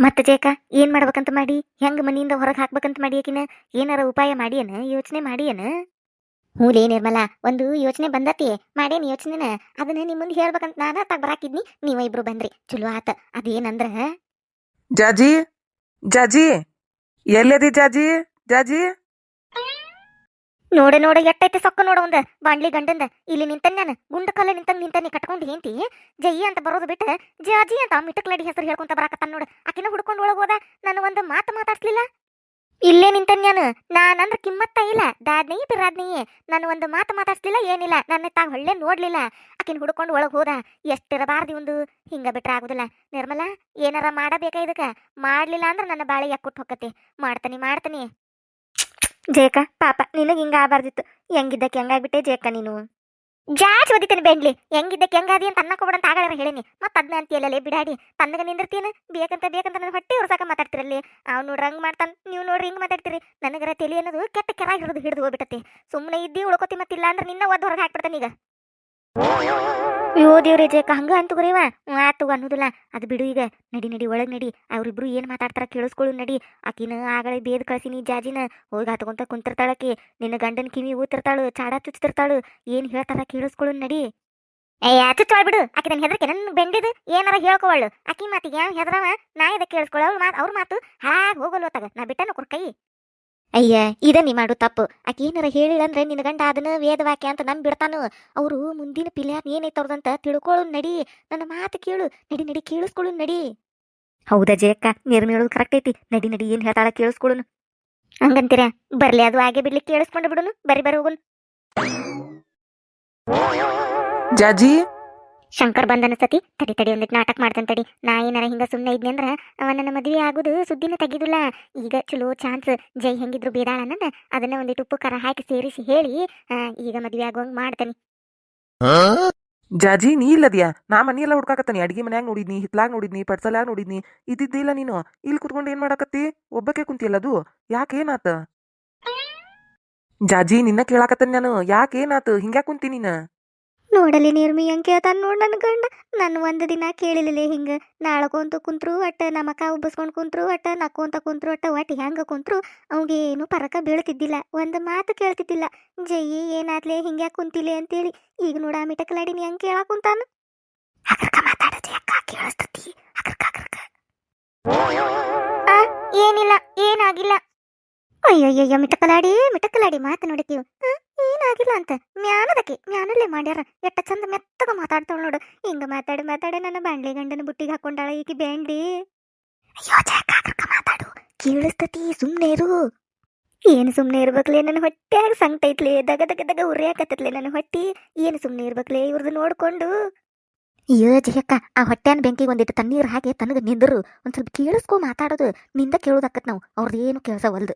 ಮತ್ತೆ ಜೇಕ ಏನ್ ಮಾಡ್ಬೇಕಂತ ಮಾಡಿ ಹೆಂಗ್ ಮನಿಯಿಂದ ಹೊರಗೆ ಹಾಕ್ಬೇಕಂತ ಮಾಡಿ ಆಕಿನ ಏನಾರ ಉಪಾಯ ಮಾಡಿಯನ ಯೋಚನೆ ಮಾಡಿಯನ. ಹೂಲೇ ನಿರ್ಮಲಾ, ಒಂದು ಯೋಚನೆ ಬಂದತಿ ಮಾಡೇನಿ ಯೋಚನೆನ. ಅದನ್ನ ನಿಮ್ ಮುಂದೆ ಹೇಳ್ಬೇಕಂತ ನಾನ ತಗ ಬರಾಕಿದ್ನಿ, ನೀವ ಇಬ್ರು ಬಂದ್ರಿ ಚಲೋ ಆತ. ಅದೇನಂದ್ರ ಜಾಜಿ ಜಾಜಿ ಎಲ್ಲದಿ ಜಾಜಿ ಜಾಜಿ. ನೋಡ ನೋಡ ಎಟ್ಟೈತೆ ಸೊಕ್ಕ ನೋಡ ಒಂದ ಬಾಂಡ್ಲಿ ಗಂಡಂದ ಇಲ್ಲಿ ನಿಂತನ್ ನಾನು ಗುಂಡ ಕಲ್ಲ ನಿಂತನಿ ಕಟ್ಕೊಂಡು ಹೇಂತಿ ಜಯ್ಯಿ ಅಂತ ಬರೋದು ಬಿಟ್ಟ ಜಾಜಿ ಅಂತ ಮಿಟಕ್ಲಡಿ ಹೆಸರು ಹೇಳ್ಕೊಂತ ಬರಾಕತ್ತಾನ ನೋಡ. ಆಕಿನ ಹುಡ್ಕೊಂಡು ಒಳಗ್ ಹೋದ, ನಾನು ಒಂದು ಮಾತು ಮಾತಾಡ್ಸ್ಲಿಲ್ಲ. ಇಲ್ಲೇ ನಿಂತನ್ ನಾನಂದ್ರ ಕಿಮ್ಮತ್ತ ಇಲ್ಲ, ದಾದ್ನಿ ಬಿರಾದ್ನಿ. ನಾನು ಒಂದು ಮಾತು ಮಾತಾಡ್ಸ್ಲಿಲ್ಲ, ಏನಿಲ್ಲ, ನನ್ನ ತಾಗ ಹೊಳ್ಳೆ ನೋಡ್ಲಿಲ್ಲ. ಆಕಿನ ಹುಡ್ಕೊಂಡು ಒಳಗ್ ಹೋದ. ಎಷ್ಟಿರಬಾರ್ದು ಒಂದು ಹಿಂಗ ಬಿಟ್ರ ಆಗುದಿಲ್ಲ. ನಿರ್ಮಲಾ, ಏನಾರ ಮಾಡಬೇಕ ಇದಕ್ಕ. ಮಾಡ್ಲಿಲ್ಲ ಅಂದ್ರ ನನ್ನ ಬಾಳೆ ಯಾಕುಟ್ ಹೊಕ್ಕತಿ. ಮಾಡ್ತನಿ ಜೇಕ ಪಾಪ ನಿನಗೆ ಹಿಂಗ ಆಗಬಾರ್ದಿತ್ತು. ಹೆಂಗಿದ್ದಕ್ಕೆ ಹೆಂಗಾಗ್ಬಿಟ್ಟೆ ಜೇಕ ನೀನು. ಜಾಚ್ ಓದಿತೇನೆ ಬೆಂಗ್ಲಿ, ಹೆಂಗಿದ್ದಕ್ಕೆ ಹೆಂಗಾದಿ ಅಂತ ಅನ್ನಕೋಬಿಡಂತ ಆಗಾರ ಹೇಳೇನಿ. ಮತ್ತೆ ಅದನ್ನ ಅಂತೀಯಲ್ಲೇ ಬಿಡಾಡಿ ತನ್ನಗ ನಿಂದಿರ್ತೀನಿ. ಬೇಕಂತ ನನ್ನ ಹೊಟ್ಟೆ ಉರ್ಸಾಕ ಮಾತಾಡ್ತಿರಲ್ಲಿ. ಅವ್ನು ನೋಡ್ರಿ ಹಂಗೆ ಮಾಡ್ತಾನೆ, ನೀವು ನೋಡ್ರಿ ಹಿಂಗೆ ಮಾತಾಡ್ತೀರಿ. ನನಗರ ತಲೆ ಅನ್ನೋದು ಕೆಟ್ಟ ಕೆರ ಹಿಡಿದು ಹೋಗ್ಬಿಟ್ಟತಿ. ಸುಮ್ಮನೆ ಇದ್ದಿ ಉಳ್ಕೋತಿ, ಮತ್ತಿಲ್ಲ ಅಂದ್ರೆ ನಿನ್ನ ಒದ್ದು ಹೊರಗೆ ಹಾಕ್ಬಿಡ್ತಾನೆ ಈಗ. ಅಯ್ಯೋ ದೇವ್ರೇ ಜೇಕ ಹಂಗ ಅಂತ ಗುರಿವ ಆತು ಅನ್ನೋದಿಲ್ಲ. ಅದು ಬಿಡು ಈಗ. ನಡಿ ಒಳಗ್ ನಡಿ. ಅವ್ರಿಬ್ರು ಏನ್ ಮಾತಾಡ್ತಾರ ಕೇಳಿಸ್ಕೊಳ್ಳು ನಡಿ. ಆಕಿನ ಆಗಲೇ ಬೇದ್ ಕಳ್ಸಿನಿ ಜಾಜಿನ. ಹೋಗಿ ಹತ್ಕೊಂತ ಕುಂತಿರ್ತಾಳಕಿ. ನಿನ್ನ ಗಂಡನ ಕಿವಿ ಊತಿರ್ತಾಳು, ಚಾಡ ಚುಚ್ತಿರ್ತಾಳು. ಏನ್ ಹೇಳ್ತಾರ ಕೇಳಿಸ್ಕೊಳ್ಳು ನಡಿ. ಚುಚ್ಚಾಳ್ ಬಿಡು. ಆಕಿ ನನ್ ಹೆದರ್ಕೆ ನನ್ ಬೆಂಡಿದ್ ಏನಾರ ಹೇಳ್ಕೊವಳು. ಆಕಿ ಮಾತಿಗೆ ಯಾವ ಹೆದರವ ನಾ ಇದಕ್ಕೆ ಕೇಳಿಸ್ಕೊಳ್ಳ. ಅವ್ರ ಮಾತು ಹಾಳಾಗಿ ಹೋಗಲ್ವತ್ತಾಗ ನಾ ಬಿಟ್ಟನ ಕುರ್ ಕೈ. ಅಯ್ಯ ಇದ ನೀ ಮಾಡು ತಪ್ಪು. ಆಕೆ ಏನಾರ ಹೇಳಿಲ್ಲ ಅಂದ್ರೆ ನಿನ್ನ ಗಂಡ ಅದನ್ನ ವೇದವಾಕ್ಯ ಅಂತ ಬಿಡ್ತಾನು. ಅವರು ಮುಂದಿನ ಪಿಲ್ಯಾನ್ ಏನೈತೆ ಅವ್ರದಂತ ತಿಳ್ಕೊಳ್ಳು ನಡಿ. ನನ್ನ ಮಾತು ಕೇಳು. ನಡಿ ಕೇಳಿಸ್ಕೊಳ್ಳು ನಡಿ. ಹೌದಾ ಜಯಕ್ಕ, ನೀರು ಹೇಳೋದು ಕರೆಕ್ಟ್ ಐತಿ. ನಡಿ ಏನ್ ಹೇಳ್ತಾಳ ಕೇಳಿಸ್ಕೊಳ್ಳುನು. ಹಂಗಂತೀರ ಬರ್ಲಿ, ಅದು ಹಾಗೆ ಬಿಡ್ಲಿಕ್ಕೆ ಕೇಳಿಸ್ಕೊಂಡು ಬಿಡುನು. ಬರಿ ಹೋಗುನು. ಜಾಜಿ ಶಂಕರ್ ಬಂದನ ಸತಿ ತಡಿ ಒಂದಿಟ್ಟು ನಾಟಕ ಮಾಡ್ತಾನೆ ತಡಿ. ನಾ ಏನಾರ ಹಿಂಗ ಸುಮ್ಮನೆ ಇದ್ನಿ ಅಂದ್ರ ಅವ ನನ್ನ ಮದುವೆ ಆಗುದು ಸುದ್ದಿನ ತೆಗಿದಿಲ್ಲ. ಈಗ ಚಲೋ ಚಾನ್ಸ್. ಜೈ ಹೆಂಗಿದ್ರು ಬೇದಾಳ ನನ್ನ, ಅದನ್ನ ಒಂದಿಟ್ಟು ಉಪ್ಪು ಖಾರ ಹಾಕಿ ಸೇರಿಸಿ ಹೇಳಿ ಈಗ ಮದುವೆ ಆಗುವಂಗ್ ಮಾಡ್ತಾನೆ. ಜಾಜಿ ನೀ ಇಲ್ಲದ್ಯಾ? ನಾ ಮನೆಯೆಲ್ಲ ಹುಡ್ಕಾಕತ್ತಾನಿ. ಅಡಿಗೆ ಮನ್ಯಾಗ ನೋಡಿದ್ನಿ, ಹಿತ್ಲಾಗ ನೋಡಿದ್ನಿ, ಪಡ್ಸಲಾಗ ನೋಡಿದ್ನಿ. ಇದ್ದಿದ್ದಿಲ್ಲ ನೀನು. ಇಲ್ಲಿ ಕುತ್ಕೊಂಡು ಏನ್ ಮಾಡಾಕತ್ತಿ? ಒಬ್ಬಕ್ಕೆ ಕುಂತಿಯಲ್ಲ ಅದು ಯಾಕೇನಾತ? ಜಾಜಿ ನಿನ್ನ ಕೇಳಾಕತ್ತಾನ ನಾನು. ಯಾಕೇನಾತ ಹಿಂಗ್ಯಾಕ್ ಕುಂತಿ ನೀನ? ನೋಡಲಿ ನೀರ್ಮಿ ಹೆಂಗ್ ಕೇಳ್ತಾನ ನೋಡ್ ನನ್ ಗಂಡ. ನಾನು ಒಂದು ದಿನ ಕೇಳಿಲ್ಲ ಹಿಂಗ. ನಾಳಕೊಂತ ಕುಂತ್ರು ಒಟ್ಟ ನಮಕ ಉಬ್ಬಸ್ಕೊಂಡ್ ಕುಂತ್ರು ಒಟ್ಟ ನಕ್ಕೊಂತ ಕುಂತ್ರು ಒಟ್ಟ ಹೆಂಗ ಕುಂತ್ರು ಅವಂಗೇನು ಪರಕ ಬೀಳ್ತಿದ್ದಿಲ್ಲ. ಒಂದು ಮಾತು ಕೇಳ್ತಿದ್ದಿಲ್ಲ. ಜಯ್ಯಿ ಏನಾದ್ಲೆ ಹಿಂಗ್ಯಾಕ್ ಕುಂತಿಲೆ ಅಂತೇಳಿ. ಈಗ ನೋಡ ಮಿಟಕಲಾಡಿ ನೀ ಹೆಂಗ್ ಕೇಳಾಕ್ ಕುಂತಾನ. ಹಗರ್ಕ ಮಾತಾಡತಿ ಅಕ್ಕ ಕೇಳಿಸ್ತತಿ. ಹಗರ್ಕ ಏನಿಲ್ಲ, ಏನಾಗಿಲ್ಲ. ಅಯ್ಯಯ್ಯಯ್ಯ ಮಿಟಕಲಾಡಿ ಮಾತು ನೋಡಕೀವ್ ಏನಾಗಿಲ್ಲ ಅಂತ. ಮ್ಯಾನಲ್ಲೇ ಮಾಡ್ಯಾರ. ಎಟ್ಟ ಚಂದ ಮೆತ್ತಗ ಮಾತಾಡ್ತಾಳ ನೋಡು. ಹಿಂಗ ಮಾತಾಡಿ ನನ್ನ ಬಾಂಡ್ಲಿ ಗಂಡನ ಬುಟ್ಟಿಗೆ ಹಾಕೊಂಡಾಳ ಈಕಿ ಬ್ಯಾಂಡ್ಲಿ. ಅಯ್ಯೋ ಮಾತಾಡು ಕೇಳಿಸ್ತತಿ, ಸುಮ್ನೆ ಇರು. ಏನು ಸುಮ್ನೆ ಇರ್ಬೇಕ್ಲೆ, ನನ್ನ ಹೊಟ್ಟ್ಯಾಗ ಸಂಕಟೈತ್ಲೆ. ದಗ ಉರಿಯಾಕತ್ತತ್ಲೆ ನನ್ನ ಹೊಟ್ಟಿ. ಏನು ಸುಮ್ನೆ ಇರ್ಬೇಕ್ಲೆ ಇವ್ರದ್ದು ನೋಡ್ಕೊಂಡು. ಅಯ್ಯೋ ಜಯಕ್ಕ, ಆ ಹೊಟ್ಟ್ಯಾನ ಬೆಂಕಿಗೆ ಒಂದಿಟ್ಟು ತಣ್ಣೀರು ಹಾಕಿ ತನಗ ನಿಂದರು ಒಂದ್ ಸ್ವಲ್ಪ ಕೇಳಿಸ್ಕೊ ಮಾತಾಡೋದು. ನಿಂದ ಕೇಳೋದಕ್ಕತ್ ನಾವು, ಅವ್ರದ್ದೇನು ಕೇಳ್ಸವಲ್ದು.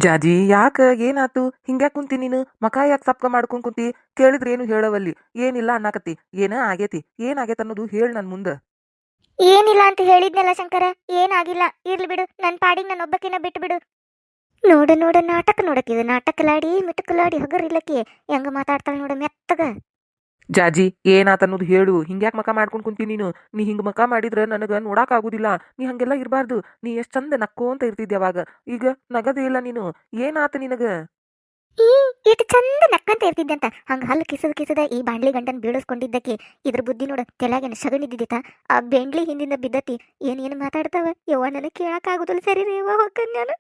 ಜಾಜಿ ಯಾಕ ಏನಾತು? ಹಿಂಗ್ಯಾಕ್ ಕುಂತಿ ನೀನು? ಮಕ ಯಾಕೆ ಸಪ್ಕ ಮಾಡ್ಕೊಂಡ್ ಕುಂತಿ? ಕೇಳಿದ್ರೆ ಏನು ಹೇಳವಲ್ಲಿ. ಏನಿಲ್ಲ ಅನ್ನಕತ್ತಿ. ಏನ ಆಗೇತಿ? ಏನಾಗೇತ ಅನ್ನೋದು ಹೇಳ್ ನನ್ ಮುಂದ. ಏನಿಲ್ಲ ಅಂತ ಹೇಳಿದ್ನಲ್ಲ ಶಂಕರ, ಏನಾಗಿಲ್ಲ. ಇರ್ಲಿ ಬಿಡು, ನನ್ ಪಾಡಿಗೆ ನನ್ನ ಒಬ್ಬಕಿನ ಬಿಟ್ಟು ಬಿಡು. ನೋಡ ನಾಟಕ ನೋಡಕ್ಕಿದೆ. ನಾಟಕಲಾಡಿ ಮಿಟಕಲಾಡಿ ಹಗರಿಲ್ಲಕ್ಕೆ ಹೆಂಗ ಮಾತಾಡ್ತಾಳ ನೋಡ ಮೆತ್ತಗ. ಜಾಜಿ ಏನಾತ ಅನ್ನೋದು ಹೇಳು. ಹಿಂಗ್ಯಾಕ್ ಮಕ ಮಾಡ್ಕೊಂಡ್ ಕುಂತಿ ನೀನು? ನೀ ಹಿಂಗ್ ಮಕ ಮಾಡಿದ್ರ ನನಗ ನೋಡಾಕ್ ಆಗುದಿಲ್ಲ. ನೀ ಹಂಗೆಲ್ಲ ಇರ್ಬಾರ್ದು. ನೀ ಎಷ್ಟ್ ಚಂದ ನಕ್ಕೋಂತ ಇರ್ತಿದ್ದೆ ಅವಾಗ. ಈಗ ನಗದೇ ಇಲ್ಲ ನೀನು. ಏನಾತ ನಿನಗ? ಇಟ್ಟು ಚಂದ ನಕ್ಕಂತ ಇರ್ತಿದ್ದಂತ ಹಂಗ ಹಲ್ಲು ಕಿಸದ ಈ ಬಾಂಡ್ಲಿ ಗಂಡನ್ ಬೀಳಿಸ್ಕೊಂಡಿದ್ದಕ್ಕೆ ಇದ್ರ ಬುದ್ಧಿ ನೋಡ ತೆಲಾಗೇನು ಸಗಣಿದ್ದಿತ್ತ. ಆ ಬೆಂಡ್ಲಿ ಹಿಂದಿಂದ ಬಿದ್ದತಿ. ಏನೇನು ಮಾತಾಡ್ತಾವ ಯವ್ವ, ನನಗೆ ಕೇಳಕ್ ಆಗುದಿಲ್ಲ. ಸರಿ ರೇವ ಹೊಕ್ಕನ್ ನಾನು.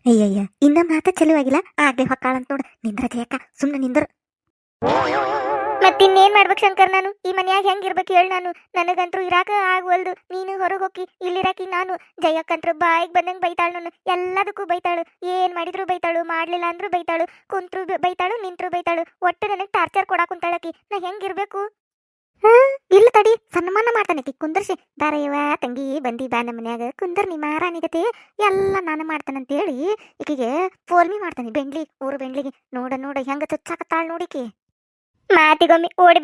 ಅಯ್ಯಯ್ಯ ಇನ್ನ ಮಾತ ಚಲುವಾಗಿಲ್ಲ. ಆಗ್ಲೇ ಹೊಕ್ಕಾಳಂತ ನೋಡ. ನಿಂದ್ರ ಜಯಕ್ಕ, ಸುಮ್ನೆ ನಿಂದ್ರ. ಮತ್ತಿನ್ನೇನ್ ಮಾಡ್ಬೇಕು ಶಂಕರ್ ನಾನು? ಈ ಮನ್ಯಾಗ ಹೆಂಗಿರ್ಬೇಕು ಹೇಳಿ ನಾನು? ನನಗಂತೂ ಇರಾಕ ಆಗ್ವಲ್ದು. ನೀನು ಹೊರಗೆ ಹೋಗಿ ಇಲ್ಲಿರಾಕಿ ನಾನು. ಜಯಕ್ಕಂತ್ರು ಬಾಯಿಗೆ ಬಂದಂಗೆ ಬೈತಾಳು. ನಾನು ಎಲ್ಲದಕ್ಕೂ ಬೈತಾಳು. ಏನ್ ಮಾಡಿದ್ರು ಬೈತಾಳು, ಮಾಡ್ಲಿಲ್ಲ ಅಂದ್ರೂ ಬೈತಾಳು, ಕುಂತ್ರು ಬೈತಾಳು, ನಿಂತ್ರು ಬೈತಾಳು. ಒಟ್ಟು ನನಗೆ ಟಾರ್ಚರ್ ಕೊಡಾಕುಂತಾಳಕಿ. ನಾ ಹೆಂಗಿರ್ಬೇಕು? ಇಲ್ಲ ತಡಿ, ಸನ್ಮಾನ ಮಾಡ್ತಾನಕಿ. ಕುಂದರ್ಸಿ ಬಾರಯ್ಯವ ತಂಗಿ ಬಂದಿ ಬಾ ನಮ್ಮ ಮನ್ಯಾಗ ಕುಂದರ್. ನೀ ಮಾರಾಣಿಗತೆ ಎಲ್ಲ ನಾನು ಮಾಡ್ತಾನಂತೇಳಿ ಈಕಿಗೆ ಫೋಲ್ಮಿ ಮಾಡ್ತಾನೆ. ಊರು ಬೆಂಡ್ಲಿಗೆ ನೋಡ ಹೆಂಗ ಚುಚ್ಚಾಕತ್ತಾಳ ನೋಡಿಕಿ. ಮಾತಿಗೊಮ್ಮೆ ಓಡಿ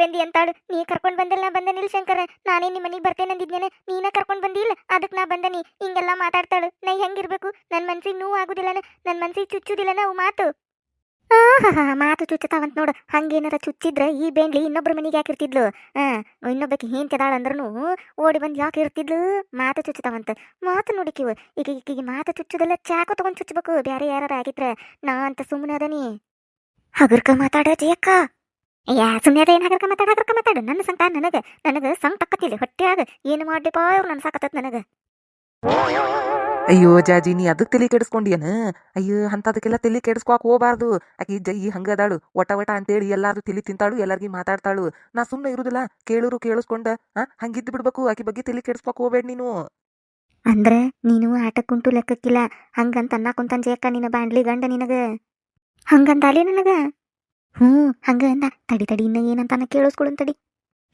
ಬಂದಿ ಅಂತಾಳು. ನೀ ಕರ್ಕೊಂಡ್ ಬಂದಿಲ್ಲ, ನಾ ಬಂದನಿಲ್ ಶಂಕರ. ನಾನೇ ನಿಮ್ಮ ಮನೆಗೆ ಬರ್ತೇನೆ ಅಂದಿದ್ನೇನೆ, ನೀನ ಕರ್ಕೊಂಡ್ ಬಂದಿಲ್ಲ. ಅದಕ್ಕೆ ನಾ ಬಂದನಿ. ಹಿಂಗೆಲ್ಲ ಮಾತಾಡ್ತಾಳು. ನಾ ಹೆಂಗಿರ್ಬೇಕು? ನನ್ನ ಮನ್ಸಿಗೆ ನೋವು ಆಗುದಿಲ್ಲನ? ನನ್ನ ಮನ್ಸಿಗೆ ಚುಚ್ಚುದಿಲ್ಲನ ಅವು ಮಾತು? ಮಾತು ಚುಚ್ಚತಾವಂತ ನೋಡು. ಹಂಗೇನಾರ ಚುಚ್ಚಿದ್ರ ಈ ಬೆಂಡ್ಲಿ ಇನ್ನೊಬ್ರ ಮನೆಗೆ ಯಾಕೆ ಇರ್ತಿದ್ಲು? ಇನ್ನೊಬ್ಬಕ್ಕೆ ಹೇಂತಿದಾಳ ಅಂದ್ರೂ ಓಡಿ ಬಂದು ಯಾಕೆ ಇರ್ತಿದ್ಲು? ಮಾತು ಚುಚ್ಚತಾವಂತ. ಮಾತು ನೋಡಿಕಿವು ಈಕಿಗೆ ಮಾತು ಚುಚ್ಚುದೆಲ್ಲ ಚಾಕು ತಗೊಂಡ್ ಚುಚ್ಚಬೇಕು. ಬ್ಯಾರೆ ಯಾರ ಆಗಿದ್ರ ನಾ ಅಂತ ಸುಮ್ಮನೆ ಅದನಿ. ಹಗರ್ಕ ಮಾತಾಡ ಜಯಕ್ಕ. ಯಾ ಸುಮ್ಮನೆ ಅದ. ಏನ್ ಹಗರ್ಕ ಮಾತಾಡು. ನನ್ನ ಸಂಕಟ ನನಗ ಸಂಕಟ ಅಕ್ಕತಿಲ್ಲ ಹೊಟ್ಟ್ಯಾಗ. ಏನು ಮಾಡ್ಲಿಪ್ಪ ಇವ್ರು ನನ್ ಸಾಕತ್ತತ್ ನನಗ. ಅಯ್ಯೋ ಜಾಜಿ, ನೀ ಅದಕ್ಕೆ ತಲೆ ಕೆಡಿಸ್ಕೊಂಡೇನ? ಅಯ್ಯೋ ಅಂತದಕ್ಕೆಲ್ಲ ತಲೆ ಕೆಡಿಸ್ಕೊಕ್ ಹೋಗ್ಬಾರ್ದು. ಆಕಿ ಜೈ ಹಂಗದಾಳು, ವಟ ಅಂತೇಳಿ ಎಲ್ಲಾರು ತಲೆ ತಿಂತಾಳು, ಎಲ್ಲಾರ್ಗಿ ಮಾತಾಡ್ತಾಳು. ನಾ ಸುಮ್ಮನೆ ಇರುದಿಲ್ಲ, ಕೇಳೋರು ಕೇಳಿಸ್ಕೊಂಡ ಹಂಗಿದ್ದು ಬಿಡ್ಬೇಕು. ಆಕಿ ಬಗ್ಗೆ ತಲೆ ಕೆಡಿಸ್ಕೊಕ್ ಹೋಗ್ಬೇಡ ನೀನು. ಅಂದ್ರೆ ನೀನು ಆಟಕ್ಕುಂಟು ಲೆಕ್ಕಕ್ಕಿಲ್ಲ ಹಂಗಂತ ಅನ್ನಕುಂತಾನ ಜಯಕ್ಕ ನಿನ್ನ ಬಾಂಡ್ಲಿ ಗಂಡ ನಿನಗ. ಹಂಗಂದಾಲಿ ನನಗ. ಹಂಗ ಅಂದ. ತಡಿ ಇನ್ನ ಏನಂತಾನ ಕೇಳಿಸ್ಕೊಳನ್ ತಡಿ.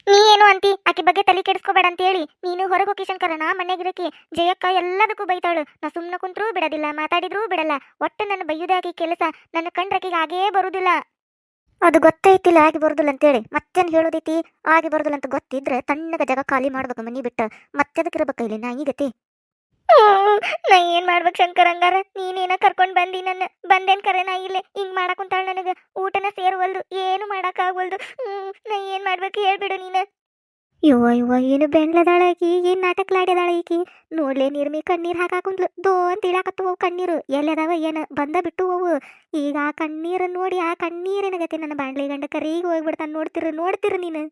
ನೀ ಏನು ಅಂತಿ? ಆಕಿ ಬಗ್ಗೆ ತಲೆ ಕೆಡಿಸ್ಕೋಬೇಡ ಅಂತ ಹೇಳಿ ನೀನು ಹೊರಗೆ ಹೋಗಿ ಶಂಕರ. ನಾ ಮನೆಗಿರಕಿ ಜಯಕ್ಕ ಎಲ್ಲದಕ್ಕೂ ಬೈತಾಳು. ನಾ ಸುಮ್ಮನೆ ಕುಂತ್ರೂ ಬಿಡೋದಿಲ್ಲ, ಮಾತಾಡಿದ್ರೂ ಬಿಡಲ್ಲ. ಒಟ್ಟು ನನ್ನ ಬೈಯುದಾಗಿ ಕೆಲಸ. ನನ್ನ ಕಂಡ್ರಕಿಗೆ ಆಗೇ ಬರುದಿಲ್ಲ. ಅದು ಗೊತ್ತೈತಿಲ್ಲ ಆಗಿ ಬರುದಿಲ್ಲ ಅಂತೇಳಿ. ಮತ್ತೇನು ಹೇಳೋದೈತಿ? ಆಗಿ ಬರುದಿಲ್ಲ ಅಂತ ಗೊತ್ತಿದ್ರೆ ತಣ್ಣಗ ಜಾಗ ಖಾಲಿ ಮಾಡ್ಬೇಕು ಮನಿ ಬಿಟ್ಟ. ಮತ್ತೆದಕ್ಕಿರ್ಬೇಕ ಇಲ್ಲಿ ನಾ ಈಗತಿ. ನಾ ಏನ್ ಮಾಡ್ಬೇಕು ಶಂಕರ್? ಹಂಗಾರ ನೀನೇನ ಕರ್ಕೊಂಡ್ ಬಂದಿ ನನ್ನ. ಬಂದೇನ್ ಕರೆ ನಾ ಇಲ್ಲೇ ಹಿಂಗ್ ಮಾಡಕ್ ಕುಂತಾಳ. ನನಗ ಊಟನ ಸೇರುವಲ್ದು, ಏನು ಮಾಡಕ್ ಆಗ್ವಲ್ದು. ನಾ ಏನ್ ಮಾಡ್ಬೇಕು ಹೇಳ್ಬಿಡು ನೀನ. ಯುವ ಏನು ಬೆಂಡ್ಲದಾಳ ಈಕಿ. ಏನ್ ನಾಟಕಲಾಡ್ಯದಾಳ ಈಕಿ. ನೋಡ್ಲೆ ನಿರ್ಮಿ ಕಣ್ಣೀರ್ ಹಾಕಾಕುಂದ್ಲು. ದೋ ಅಂತ ಇಳಾಕತ್ತವು ಕಣ್ಣೀರು. ಎಲ್ಲದಾವ ಏನ ಬಂದ ಬಿಟ್ಟು ಅವು. ಈಗ ಆ ಕಣ್ಣೀರ ನೋಡಿ ಆ ಕಣ್ಣೀರೇನಾಗತ್ತೆ ನನ್ನ ಬಾಂಡ್ಲಿ ಗಂಡ ಕರೀಗ ಹೋಗ್ಬಿಡ್ತಾನ. ನೋಡ್ತಿರು ನೀನು.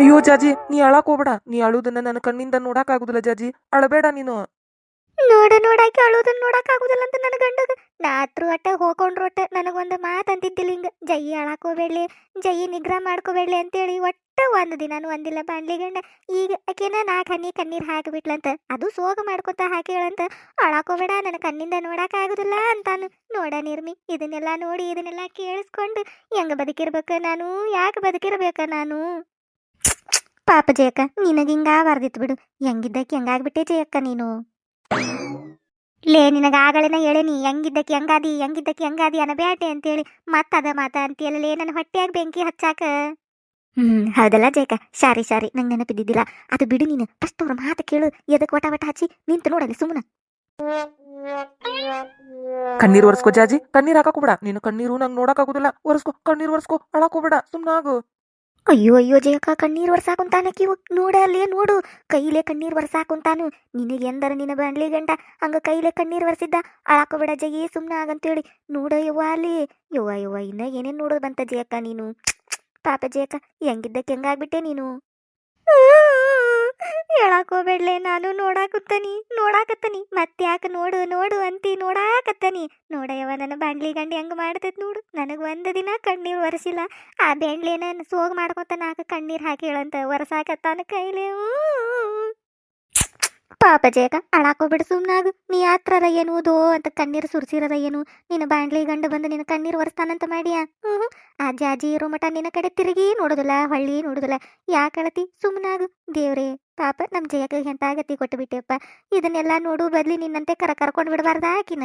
ಅಯ್ಯೋ ಜಾಜಿ, ನೀ ಅಳಕ್ ಹೋಗ್ಬೇಡ. ನೀ ಅಳುದನ್ನ ನನ್ನ ಕಣ್ಣಿಂದ ನೋಡಕ್ ಆಗುದಿಲ್ಲ ಜಾಜಿ. ಅಳಬೇಡ ನೀನು. ನೋಡಾಕಿ ಅಳೋದನ್ನ ನೋಡಕ್ ಆಗುದಿಲ್ಲ ಅಂತ ನನ್ನ ಗಂಡಗ. ನಾತ್ರು ಒಟ್ಟ ಹೋಗ್ಕೊಂಡ್ರು ಒಟ್ಟ ನನಗೊಂದು ಮಾತು ಅಂತಿದ್ದಿಲ್ಲ ಹಿಂಗ. ಜೈ ಅಳಾಕೋಬೇಡ್ಲಿ, ಜೈ ನಿಗ್ರಹ ಮಾಡ್ಕೋಬೇಡ್ಲಿ ಅಂತೇಳಿ. ಒಟ್ಟ ಒಂದು ದಿನಾನು ಒಂದಿಲ್ಲ ಬಾಂಡ್ಲಿ ಗಂಡ. ಈಗ ಆಕೆನ 4 ಹನಿ ಕಣ್ಣೀರ್ ಹಾಕಿಬಿಟ್ಲಂತ. ಅದು ಸೋಗ ಮಾಡ್ಕೊತ ಹಾಕಿಳಂತ. ಅಳಾಕೋಬೇಡ, ನನ್ನ ಕಣ್ಣಿಂದ ನೋಡಕ್ ಆಗುದಿಲ್ಲ ಅಂತಾನು. ನೋಡ ನಿರ್ಮಿ, ಇದನ್ನೆಲ್ಲ ನೋಡಿ ಇದನ್ನೆಲ್ಲ ಕೇಳಿಸ್ಕೊಂಡು ಹೆಂಗ ಬದುಕಿರ್ಬೇಕ ನಾನು? ಯಾಕೆ ಬದುಕಿರ್ಬೇಕ ನಾನು? ಪಾಪ ಜಯಕ್ಕ, ನಿನಗ ಹಿಂಗಾಬಾರ್ದಿತ್ತು ಬಿಡು. ಹೆಂಗಿದ್ದಕ್ಕೆ ಹೆಂಗಾಗ್ಬಿಟ್ಟೆ ಜಯಕ್ಕ ನೀನು. ಲೇ ನಿನಗ ಆಗಳೇನ ಹೇಳೇನಿ ಹೆಂಗಿದ್ದಕ್ಕೆ ಹೆಂಗಾದಿ ಅನಬ್ಯಾಟೆ ಅಂತೇಳಿ. ಮತ್ತದ ಮಾತ ಅಂತೀಯಲ್ಲೇ ನನ್ನ ಹೊಟ್ಟೆಯಾಗ ಬೆಂಕಿ ಹಚ್ಚಾಕ. ಹೌದಲ್ಲ ಜಯಕ. ಸಾರಿ ನಂಗೆ ನೆನಪಿದ್ದಿದ್ದಿಲ್ಲ. ಅದು ಬಿಡು ನೀನು. ಫಸ್ಟ್ ಅವ್ರ ಮಾತು ಕೇಳು. ಎದಕ್ಕೆ ವಟ ಹಚ್ಚಿ ನಿಂತು ನೋಡಲಿ ಸುಮ್ಮನ. ಕಣ್ಣೀರ್ ಒರೆಸ್ಕೋ ಜಾಜಿ, ಕಣ್ಣೀರ್ ಹಾಕಕ್ ಹೋಗ್ಬೇಡ. ನೀನು ಕಣ್ಣೀರು ನಂಗೆ ನೋಡಕ್ ಆಗುದಿಲ್ಲ. ಒರೆಸ್ಕೋ, ಕಣ್ಣೀರ್ ಒರೆಸ್ಕೋ, ಅಳಕ್ ಹೋಗ್ಬೇಡ, ಸುಮ್ನಾಗು. ಅಯ್ಯೋ ಜಯಕ, ಕಣ್ಣೀರ್ ವರ್ಸಾಕುಂತಾನ ಕಿವು. ನೋಡು ಕೈಲೇ ಕಣ್ಣೀರ್ ವರ್ಸಾಕುಂತಾನು. ನಿನಗೆ ಎಂದರ ನಿನ್ನ ಬಾಂಡ್ಲಿ ಗಂಟ ಹಂಗ ಕೈಲೇ ಕಣ್ಣೀರ್ ವರ್ಸಿದ್ದ. ಅಳಾಕೋಬೇಡ ಜಯಿ, ಸುಮ್ನ ಆಗಂತೇಳಿ. ನೋಡ ಯವ್ವ ಅಲ್ಲಿ. ಯವ್ವ ಇನ್ನ ಏನೇನ್ ನೋಡೋದು ಬಂತ ಜಯಕ್ಕ ನೀನು. ಪಾಪ ಜಯಕ್ಕ, ಹೆಂಗಿದ್ದಕ್ಕೆ ಹೆಂಗಾಗ್ಬಿಟ್ಟೆ ನೀನು. ಹೇಳಾಕೋಬೇಡ್ಲೆ, ನಾನು ನೋಡಾಕತ್ತನಿ. ಮತ್ತ್ಯಾಕ ನೋಡು ಅಂತಿ ನೋಡಾಕತ್ತನಿ. ನೋಡಯ್ಯವ ನನ್ನ ಬಾಂಡ್ಲಿ ಗಂಡಿ ಹೆಂಗ್ ಮಾಡ್ತೈತ್ ನೋಡು. ನನಗ್ ಒಂದ್ ದಿನ ಕಣ್ಣೀರ್ ಒರೆಸಿಲ್ಲ. ಆ ಬೆಂಡ್ಲೇನ ಸೋಗ್ ಮಾಡ್ಕೊತ 4 ಕಣ್ಣೀರ್ ಹಾಕಿ ಹೇಳಂತ ಒರೆಸಾಕತ್ತಾನ ಕೈಲೇ. ಪಾಪ ಜಯಕ, ಅಳಾಕೋಬಿಡು, ಸುಮ್ನಾಗು. ನೀ ಯಾತ್ರರ ಏನು ದೋ ಅಂತ ಕಣ್ಣೀರು ಸುರಿಸಿರದ ಏನು? ನಿನ್ನ ಬಾಂಡ್ಲಿ ಗಂಡ ಬಂದು ನಿನ್ನ ಕಣ್ಣೀರು ಒರೆಸ್ತಾನಂತ ಮಾಡಿಯಾ? ಆ ಜಾಜಿ ಇರೋ ಮಠ ನಿನ್ನ ಕಡೆ ತಿರುಗಿ ನೋಡುದಿಲ್ಲ, ಹೊಳ್ಳಿ ನೋಡುದಿಲ್ಲ. ಯಾಕಳತಿ? ಸುಮ್ನಾಗು. ದೇವ್ರೇ, ಪಾಪ ನಮ್ ಜಯಕ ಎಂತ ಗತಿ ಕೊಟ್ಟು ಬಿಟ್ಟೆಪ್ಪ. ಇದನ್ನೆಲ್ಲ ನೋಡು ಬದ್ಲಿ ನಿನ್ನಂತೆ ಕರ್ಕೊಂಡು ಬಿಡಬಾರ್ದ ಆಕಿನ.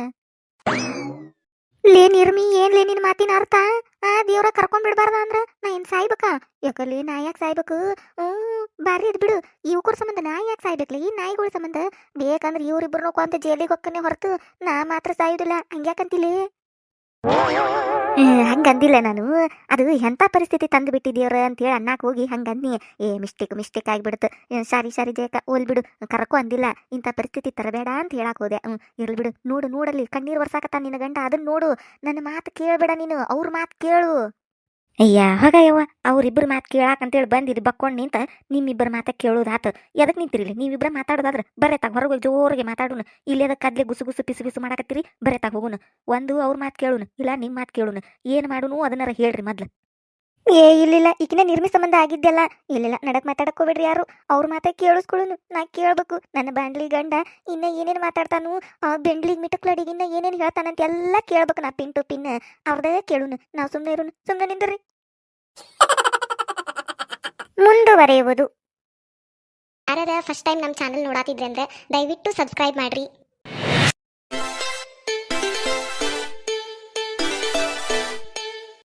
ಲೇ ನಿರ್ಮಿ, ಏನ್ಲೇ ನಿನ್ನ ಮಾತಿನ ಅರ್ಥ? ದೇವ್ರ ಕರ್ಕೊಂಡ್ ಬಿಡಬಾರ್ದ ಅಂದ್ರ ನಾ ಏನ್ ಸಾಯ್ಬೇಕಾ? ಯಾಕಲ್ಲಿ ನಾ ಯಾಕೆ ಸಾಯ್ಬೇಕು? ಬಾರಿ ಇದ್ ಬಿಡು. ಇವ್ರ ಸಂಬಂಧ ನಾ ಯಾಕೆ ಸಾಯ್ಬೇಕ್ಲಿ? ಈ ನಾಯಿಗಳ ಸಂಬಂಧ ಬೇಕಂದ್ರೆ ಇವ್ರಿಬ್ರು ಅಂತ ಜೈಲಿಗೆ ಹೊಕ್ಕನೆ ಹೊರತು ನಾ ಮಾತ್ರ ಸಾಯುದಿಲ್ಲ. ಹಂಗ್ಯಾಕಂತಿಲೇ? ಹಂಗಂದಿಲ್ಲ ನಾನು. ಅದು ಎಂಥ ಪರಿಸ್ಥಿತಿ ತಂದು ಬಿಟ್ಟಿದ್ದೀವ್ರ ಅಂತೇಳಿ ಅನ್ನಕ್ಕೆ ಹೋಗಿ ಹಂಗಂದಿ. ಮಿಸ್ಟೇಕ್ ಆಗಿಬಿಡುತ್ತೆ. ಸಾರಿ ಜಯಕ, ಬಿಡು. ಕರಕೋ ಅಂದಿಲ್ಲ. ಇಂಥ ಪರಿಸ್ಥಿತಿ ತರಬೇಡ ಅಂತ ಹೇಳಕ್ ಹೋದೆ. ಇರ್ಲಿ ಬಿಡು. ನೋಡಲ್ಲಿ ಕಣ್ಣೀರು ಬರ್ಸಾಕತ್ತ ನಿನ್ನ ಗಂಡ. ಅದನ್ನ ನೋಡು. ನನ್ನ ಮಾತು ಕೇಳಬೇಡ ನೀನು, ಅವ್ರ ಮಾತು ಕೇಳು. ಅಯ್ಯ ಹೋಗಯ್ಯವ್ವ, ಅವ್ರಿಬ್ರು ಮಾತು ಕೇಳಾಕಂತೇಳಿ ಬಂದಿದ್ದು ಬಕ್ಕೊಂಡು ನಿಂತ ನಿಮ್ಮಿಬ್ಬರ ಮಾತ ಕೇಳೋದಾತು. ಎದಕ್ಕೆ ನಿಂತಿರಿಲಿ? ನೀವಿಬ್ಬರ ಮಾತಾಡೋದಾದ್ರೆ ಬರೆತಾಗ ಹೊರಗೆ ಜೋರಿಗೆ ಮಾತಾಡೋಣ. ಇಲ್ಲೇದ ಕದ್ಲೆ ಗುಸು ಪಿಸು ಮಾಡಾಕತ್ತೀರಿ. ಬರೆತಾಗ ಹೋಗೋಣ. ಒಂದು ಅವ್ರ ಮಾತು ಕೇಳೋಣ, ಇಲ್ಲ ನಿಮ್ಮ ಮಾತು ಕೇಳೋಣ. ಏನು ಮಾಡೋನು ಅದನ್ನಾರ ಹೇಳ್ರಿ ಮೊದ್ಲು. ಇಲ್ಲ ಈಗಿನ ನಿರ್ಮಿ ಸಂಬಂಧ ಆಗಿದ್ದೆಲ್ಲ. ಇಲ್ಲ ನಡಕ್ ಮಾತಾಡಕ್ ಹೋಗ್ಬೇಡ್ರಿ ಯಾರು. ಅವ್ರ ಮಾತ ಕೇಳಿಸ್ಕೊಳ್ಳೋನು. ನಾ ಕೇಳ್ಬೇಕು. ನನ್ನ ಬಾಂಡ್ಲಿ ಗಂಡ ಇನ್ನ ಏನೇನು ಮಾತಾಡ್ತಾನು, ಆ ಬೆಂಡ್ಲಿಗೆ ಮಿಟಕ್ಲಡಿಗೆ ಇನ್ನ ಏನೇನು ಹೇಳ್ತಾನಂತ ಎಲ್ಲ ಕೇಳ್ಬೇಕು. ನಾ ಪಿನ್ ಟು ಪಿನ್ ಅವ್ರದೇ ಕೇಳೋನು. ನಾವು ಸುಮ್ಮನೆ ಇರೋನು. ಸುಮ್ಮನೆ ನಿಂದ್ರಿ. ಮುಂದುವರೆಯುವುದು. ಯಾರ್ಯಾರ ಫಸ್ಟ್ ಟೈಮ್ ನಮ್ಮ ಚಾನಲ್ ನೋಡಾತಿದ್ರೆ ಅಂದ್ರೆ ದಯವಿಟ್ಟು ಸಬ್ಸ್ಕ್ರೈಬ್ ಮಾಡ್ರಿ.